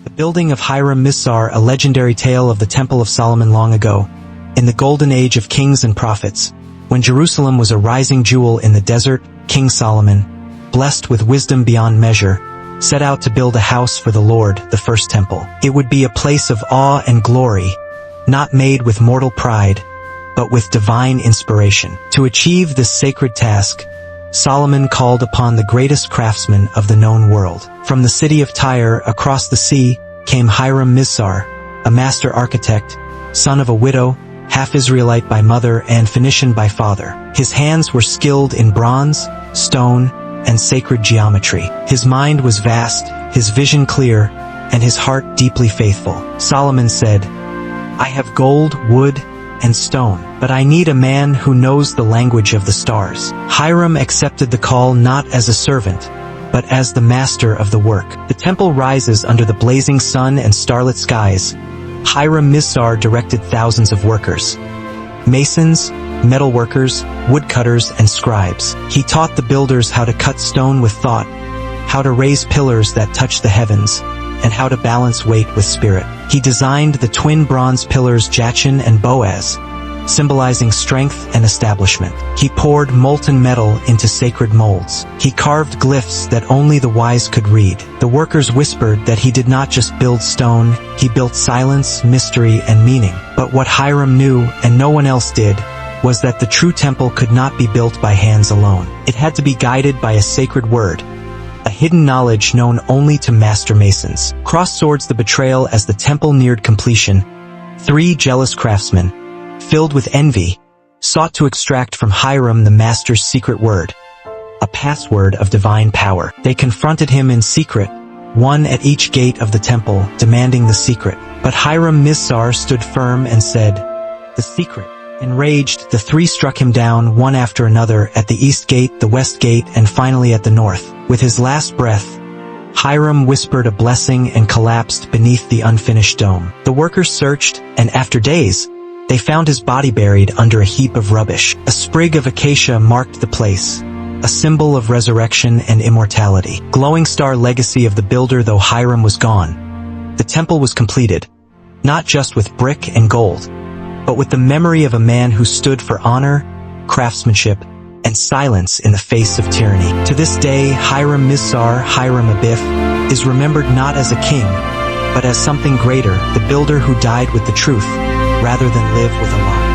The building of Hiram Misar, a legendary tale of the Temple of Solomon long ago, in the golden age of kings and prophets, when Jerusalem was a rising jewel in the desert, King Solomon, blessed with wisdom beyond measure, set out to build a house for the Lord, the first temple. It would be a place of awe and glory, not made with mortal pride, but with divine inspiration. To achieve this sacred task, Solomon called upon the greatest craftsmen of the known world. From the city of Tyre across the sea came Hiram Misar, a master architect, son of a widow, half-Israelite by mother and Phoenician by father. His hands were skilled in bronze, stone, and sacred geometry. His mind was vast, his vision clear, and his heart deeply faithful. Solomon said, "I have gold, wood, and stone, but I need a man who knows the language of the stars." Hiram accepted the call not as a servant, but as the master of the work. The temple rises under the blazing sun and starlit skies. Hiram Misar directed thousands of workers, masons, metalworkers, woodcutters, and scribes. He taught the builders how to cut stone with thought, how to raise pillars that touch the heavens, and how to balance weight with spirit. He designed the twin bronze pillars Jachin and Boaz, symbolizing strength and establishment. He poured molten metal into sacred molds. He carved glyphs that only the wise could read. The workers whispered that he did not just build stone, he built silence, mystery, and meaning. But what Hiram knew, and no one else did, was that the true temple could not be built by hands alone. It had to be guided by a sacred word, a hidden knowledge known only to master masons. Crossed swords the betrayal as the temple neared completion. 3 jealous craftsmen, filled with envy, sought to extract from Hiram the master's secret word, a password of divine power. They confronted him in secret, one at each gate of the temple, demanding the secret. But Hiram Misar stood firm and said, "The secret." Enraged, the 3 struck him down one after another at the east gate, the west gate, and finally at the north. With his last breath, Hiram whispered a blessing and collapsed beneath the unfinished dome. The workers searched, and after days, they found his body buried under a heap of rubbish. A sprig of acacia marked the place, a symbol of resurrection and immortality. Glowing star legacy of the builder. Though Hiram was gone, the temple was completed, not just with brick and gold, but with the memory of a man who stood for honor, craftsmanship, and silence in the face of tyranny. To this day, Hiram Misar, Hiram Abiff, is remembered not as a king, but as something greater, the builder who died with the truth, rather than live with a lie.